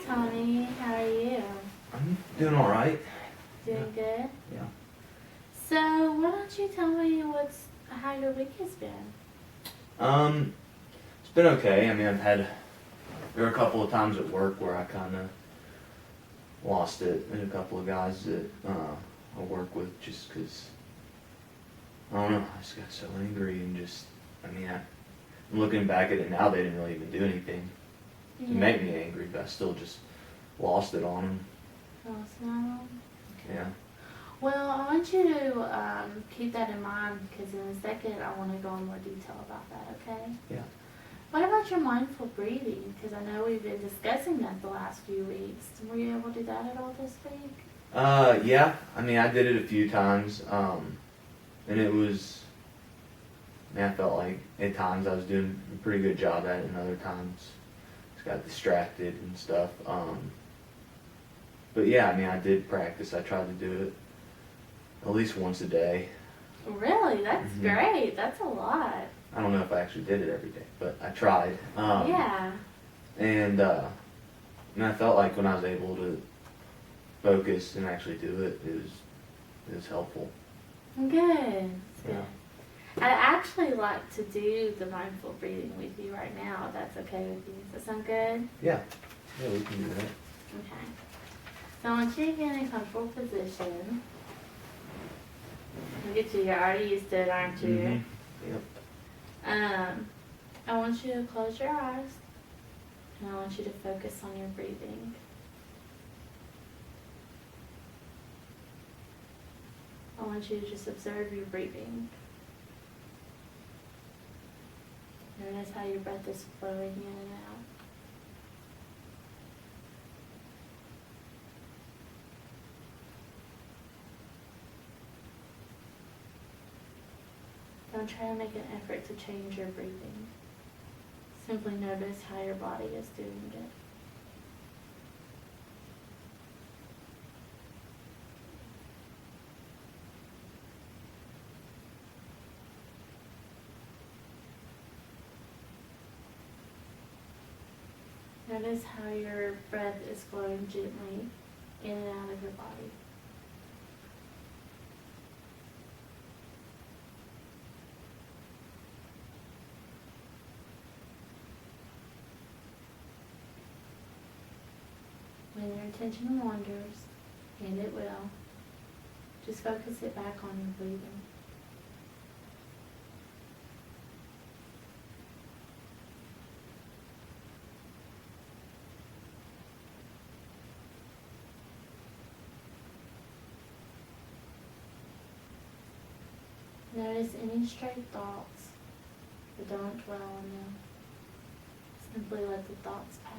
Tommy. How are you? I'm doing all right. Doing good? Yeah. So, why don't you tell me how your week has been? It's been okay. I mean, there were a couple of times at work where I kind of lost it, and a couple of guys that I work with just because, I don't know, I just got so angry and I'm looking back at it now, they didn't really even do anything to make me angry, but I still just lost it on them. Lost it on them? Okay. Yeah. Well, I want you to keep that in mind because in a second I want to go in more detail about that, okay? Yeah. What about your mindful breathing? Because I know we've been discussing that the last few weeks. Were you able to do that at all this week? Yeah. I mean, I did it a few times, and I felt like at times I was doing a pretty good job at it, and other times just got distracted and stuff. But yeah, I mean, I did practice. I tried to do it at least once a day. Really? That's great. That's a lot. I don't know if I actually did it every day, but I tried. Yeah. And I felt like when I was able to focus and actually do it, it was helpful. Good. That's Yeah. good. I'd actually like to do the mindful breathing with you right now, if that's okay with you. Does that sound good? Yeah. Yeah, we can do that. Okay. So I want you to get in a comfortable position. Look at you, you're already used to it, aren't you? Yep. I want you to close your eyes, and I want you to focus on your breathing. I want you to just observe your breathing. Notice how your breath is flowing in and out. Don't try to make an effort to change your breathing. Simply notice how your body is doing it. Notice how your breath is flowing gently in and out of your body. When your attention wanders, and it will, just focus it back on your breathing. Notice any stray thoughts, but don't dwell on them. Simply let the thoughts pass.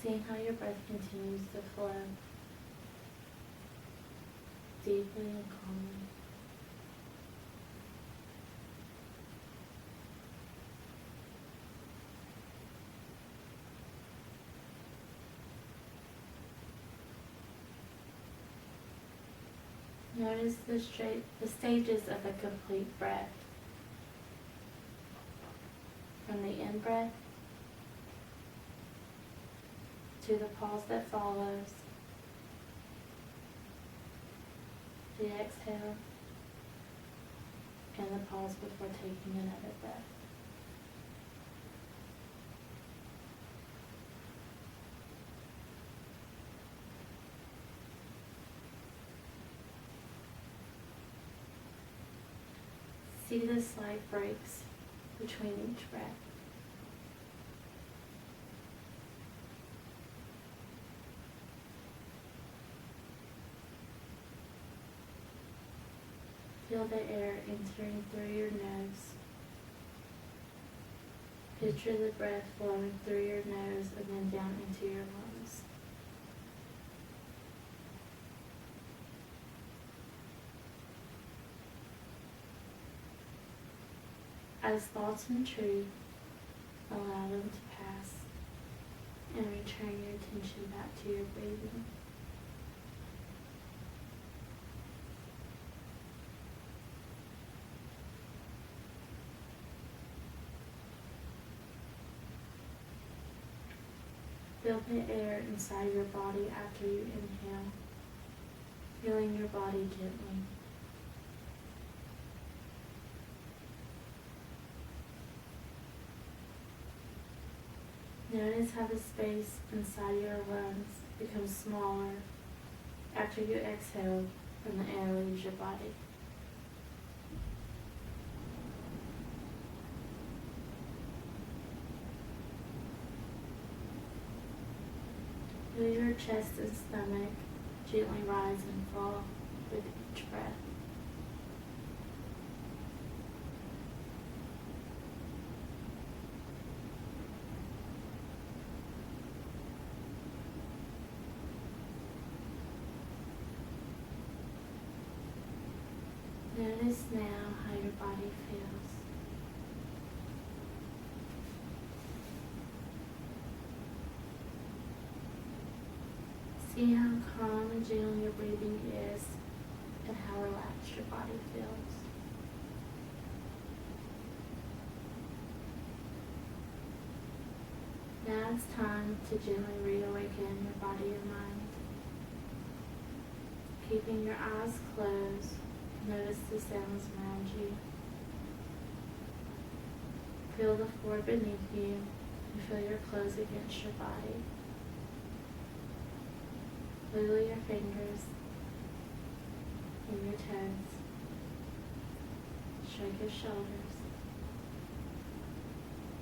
Seeing how your breath continues to flow deeply and calmly. Notice the stages of a complete breath. From the in-breath to the pause that follows, the exhale, and the pause before taking another breath. See the slight breaks between each breath. Feel the air entering through your nose. Picture the breath flowing through your nose and then down into your lungs. As thoughts intrude, allow them to pass. And return your attention back to your breathing. Feel the air inside your body after you inhale, feeling your body gently. Notice how the space inside your lungs becomes smaller after you exhale and the air leaves your body. Feel your chest and stomach gently rise and fall with each breath. Notice now how your body feels. See how calm and gentle your breathing is and how relaxed your body feels. Now it's time to gently reawaken your body and mind. Keeping your eyes closed, notice the sounds around you. Feel the floor beneath you and feel your clothes against your body. Wiggle your fingers and your toes. Shrug your shoulders.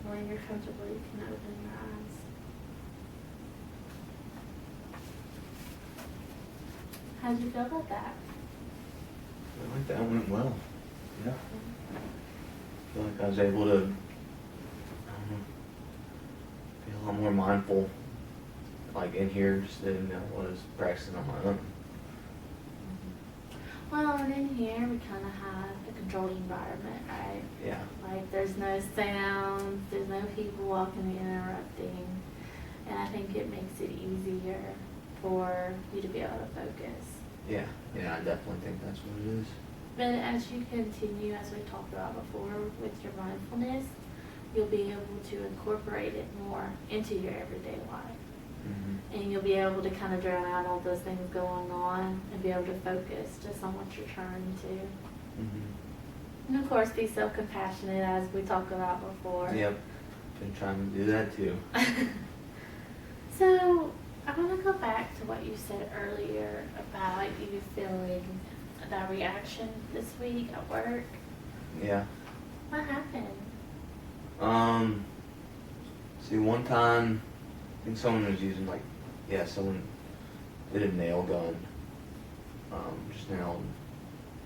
When you're comfortable, you can open your eyes. How'd you feel about that? I think that went well. Yeah. I feel like I was able to, I don't know, be a lot more mindful, like in here, just than I was practicing on my own. Well, and in here we kind of have a controlled environment, right? Yeah. Like there's no sounds, there's no people walking and interrupting, and I think it makes it easier for you to be able to focus. Yeah, I definitely think that's what it is. But as you continue, as we talked about before, with your mindfulness, you'll be able to incorporate it more into your everyday life. Mm-hmm. And you'll be able to kind of drown out all those things going on and be able to focus just on what you're trying to. Mm-hmm. And of course, be self-compassionate, as we talked about before. Yep, been trying to do that too. So, I want to go back to what you said earlier about you feeling that reaction this week at work. Yeah. What happened? See, one time, I think someone was using someone did a nail gun. Just nailed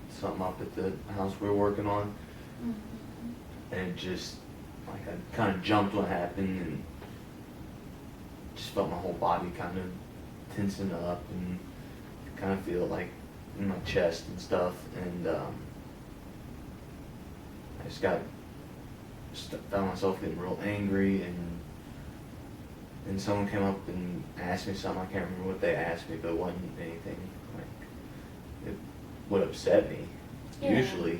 something up at the house we were working on. Mm-hmm. And it just, I kind of jumped when it happened and just felt my whole body kind of tensing up and kind of feel like in my chest and stuff. And I just found myself getting real angry, and someone came up and asked me something. I can't remember what they asked me, but it wasn't anything like it would upset me usually.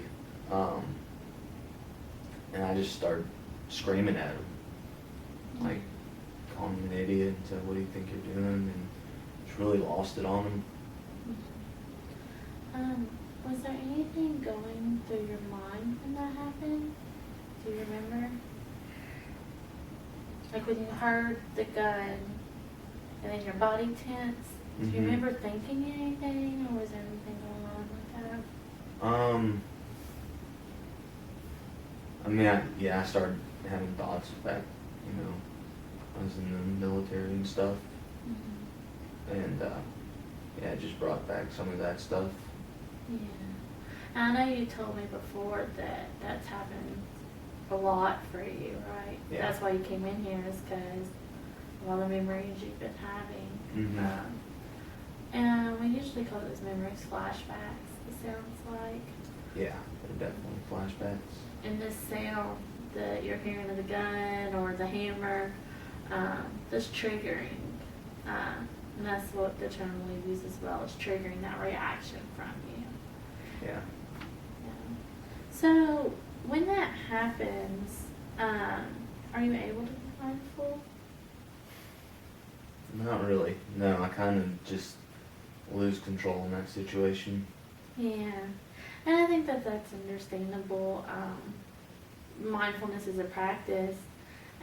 And I just started screaming at him, like calling him an idiot and said, "What do you think you're doing?" And just really lost it on him. Was there anything going through your mind when that happened? Do you remember? Like when you heard the gun and then your body tense, do you remember thinking anything, or was there anything going on like that? I started having thoughts back, I was in the military and stuff. Mm-hmm. And it just brought back some of that stuff. Yeah. And I know you told me before that that's happened a lot for you, right? Yeah. That's why you came in here, is because of all the memories you've been having. Mm-hmm. And we usually call those memories flashbacks, it sounds like. Yeah, they're definitely flashbacks. And this sound that you're hearing of the gun or the hammer, this triggering, and that's what the term we use as well, is triggering that reaction from you. Yeah. Yeah. So when that happens, are you able to be mindful? Not really. No, I kind of just lose control in that situation. Yeah, and I think that that's understandable. Mindfulness is a practice,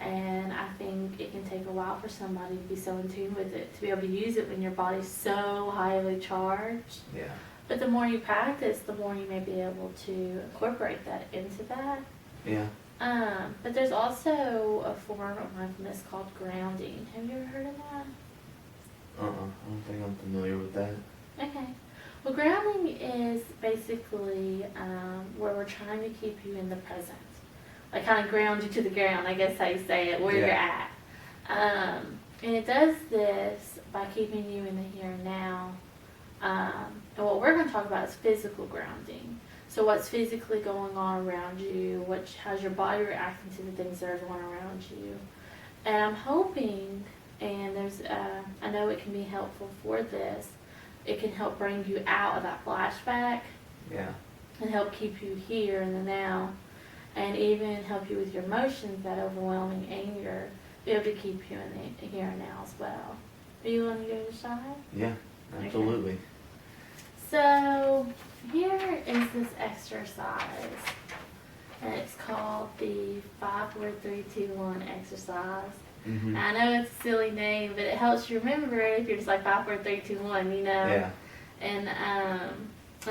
and I think it can take a while for somebody to be so in tune with it, to be able to use it when your body's so highly charged. Yeah. But the more you practice, the more you may be able to incorporate that into that. Yeah. But there's also a form of mindfulness called grounding. Have you ever heard of that? I don't think I'm familiar with that. Okay. Well, grounding is basically where we're trying to keep you in the present. Like kind of ground you to the ground, I guess how you say it, where you're at. And it does this by keeping you in the here and now. And what we're going to talk about is physical grounding. So what's physically going on around you? How's your body reacting to the things that are going around you? And I'm hoping, and I know it can be helpful for this, it can help bring you out of that flashback. Yeah. And help keep you here in the now. And even help you with your emotions, that overwhelming anger, be able to keep you in the here and now as well. Are you willing to give it a shot? Yeah, absolutely. Okay. So here is this exercise, and it's called the 5, 4, 3, 2, 1 exercise. Mm-hmm. I know it's a silly name, but it helps you remember it if you're just like 5, 4, 3, 2, 1, you know? Yeah. And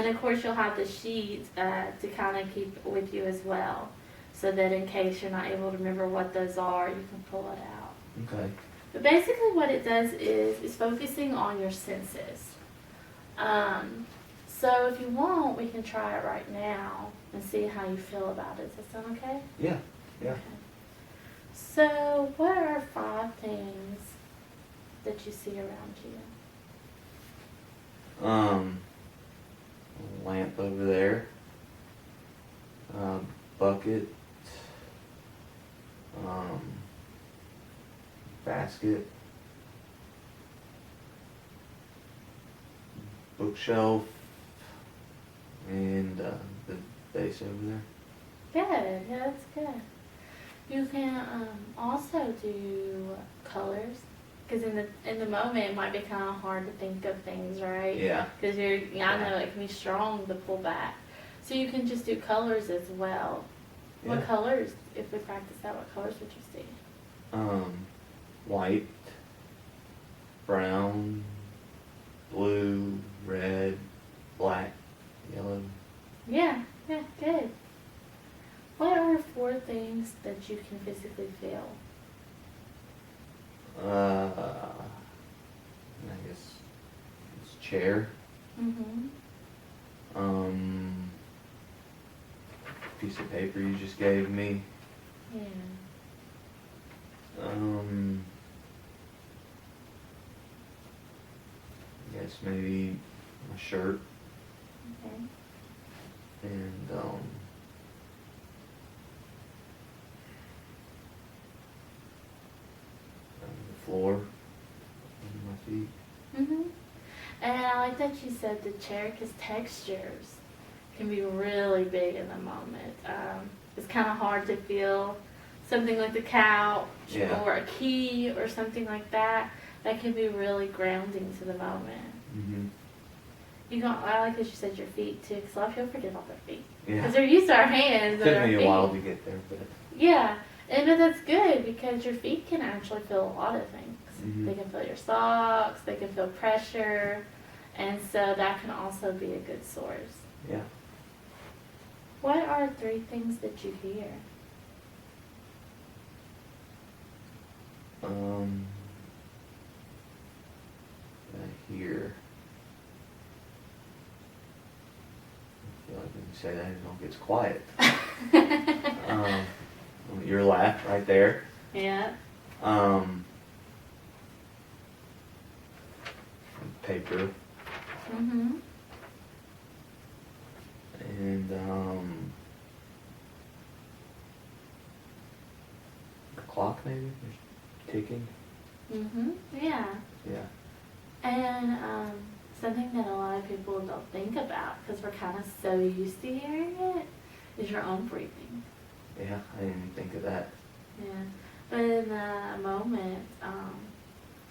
of course you'll have the sheet to kind of keep with you as well, so that in case you're not able to remember what those are, you can pull it out. Okay. But basically what it does is it's focusing on your senses. So if you want, we can try it right now and see how you feel about it. Does that sound okay? Yeah. Yeah. Okay. So what are 5 things that you see around you? Lamp over there. Bucket. Basket. Bookshelf. And the vase over there. Good, yeah, that's good. You can also do colors, because in the moment it might be kind of hard to think of things, right? Yeah. Because I know it can be strong to pull back. So you can just do colors as well. Yeah. What colors, if we practice that, what colors would you see? White, brown, blue, red, black, yellow. Yeah, good. What are 4 things that you can physically feel? I guess it's chair. Mm-hmm. Piece of paper you just gave me. Yeah. I guess maybe my shirt Okay. and the floor under my feet. Mm-hmm. And I like that you said the chair, because textures can be really big in the moment. It's kind of hard to feel something like the couch or a key or something like that. That can be really grounding to the moment. Mm-hmm. I like that you said your feet too, because a lot of people forget about their feet. Yeah. Because they're used to our hands. Took and our me a feet. while to get there, but Yeah, but that's good, because your feet can actually feel a lot of things. Mhm. They can feel your socks, they can feel pressure, and so that can also be a good source. yeah. What are 3 things that you hear? I hear. I feel like when you say that, it all gets quiet. Your laugh right there. Yeah. Paper. Mm-hmm. And a clock maybe? There's ticking. Yeah. Yeah. And something that a lot of people don't think about, because we're kind of so used to hearing it, is your own breathing. Yeah, I didn't even think of that. Yeah. But in the moment,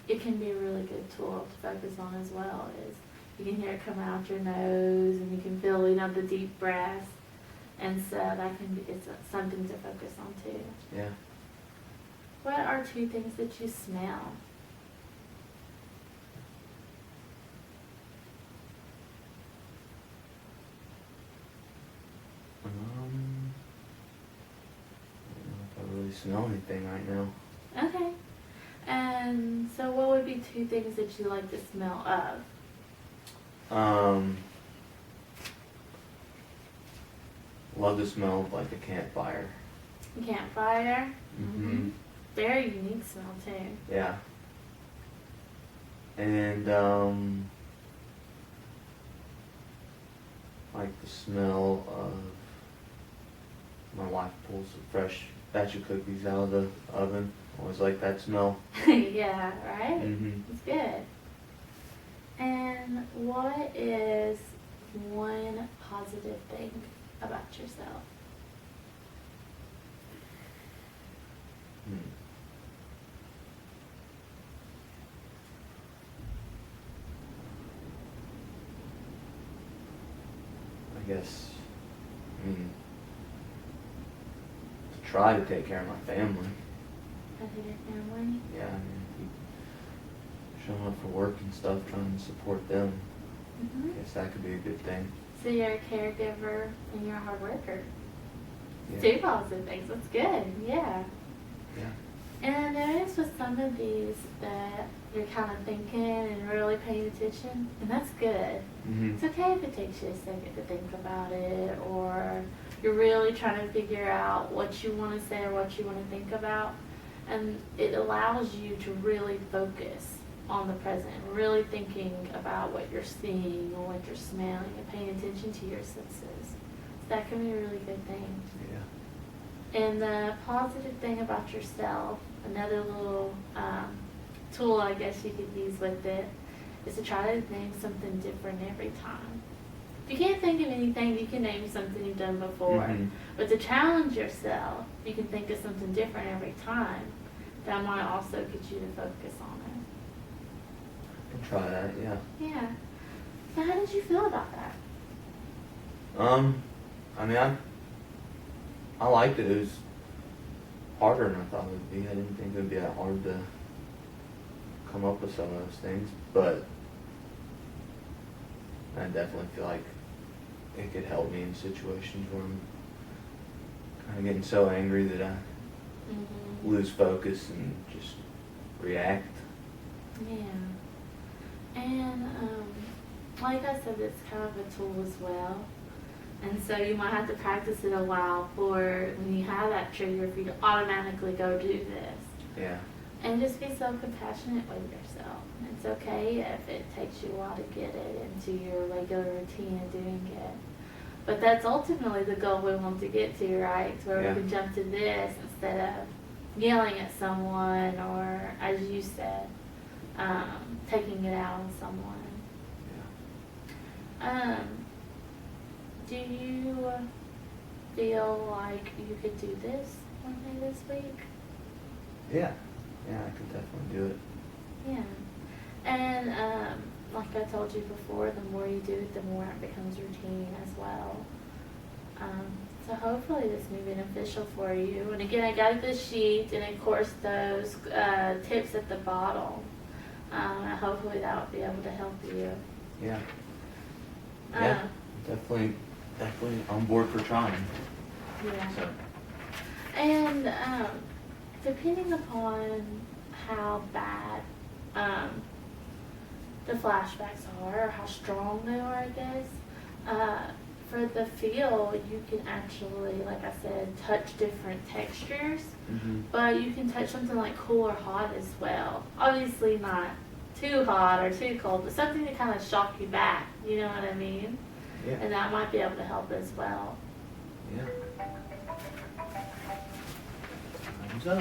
it can be a really good tool to focus on as well. Is you can hear it come out your nose, and you can feel, the deep breaths, and so that can be something to focus on too. Yeah. What are 2 things that you smell? I don't know if I really smell anything right now. Okay. And so what would be 2 things that you like the smell of? Love the smell of like a campfire. Campfire? Mm-hmm. Very unique smell too. Yeah. And like the smell of my wife pulls a fresh batch of cookies out of the oven. Always like that smell. Yeah, right? Mm-hmm. It's good. And what is one positive thing about yourself? I guess, to try to take care of my family. Of your family? Yeah, keep showing up for work and stuff, trying to support them. Mm-hmm. I guess that could be a good thing. So you're a caregiver and you're a hard worker. Yeah. 2 positive things. That's good. Yeah. Yeah. And I noticed with some of these that you're kind of thinking and really paying attention, and that's good. Mm-hmm. It's okay if it takes you a second to think about it, or you're really trying to figure out what you want to say or what you want to think about. And it allows you to really focus on the present, really thinking about what you're seeing or what you're smelling and paying attention to your senses. So that can be a really good thing. Yeah. And the positive thing about yourself, another little tool I guess you could use with it, is to try to name something different every time. If you can't think of anything, you can name something you've done before. Mm-hmm. But to challenge yourself, you can think of something different every time. That might also get you to focus on I can try that, yeah. it. Yeah. So how did you feel about that? I liked it. It was harder than I thought it would be. I didn't think it would be that hard to come up with some of those things, but I definitely feel like it could help me in situations where I'm kind of getting so angry that I lose focus and just react. Yeah. And like I said, it's kind of a tool as well. And so you might have to practice it a while for when you have that trigger for you to automatically go do this. Yeah. And just be so compassionate with yourself. It's okay if it takes you a while to get it into your regular routine of doing it. But that's ultimately the goal we want to get to, right? So where we can jump to this instead of yelling at someone or, as you said, taking it out on someone. Yeah. Do you feel like you could do this one day this week? Yeah. Yeah, I could definitely do it. Yeah. And like I told you before, the more you do it, the more it becomes routine as well. So hopefully this will be beneficial for you. And again, I got the sheet and of course those tips at the bottom. Hopefully that will be able to help you. Yeah. Yeah. Definitely on board for trying. Yeah. So. And depending upon how bad the flashbacks are, or how strong they are, I guess, for the feel, you can actually, like I said, touch different textures, but you can touch something like cool or hot as well. Obviously not too hot or too cold, but something to kind of shock you back, you know what I mean? Yeah. And that might be able to help as well. Yeah. Thumbs up.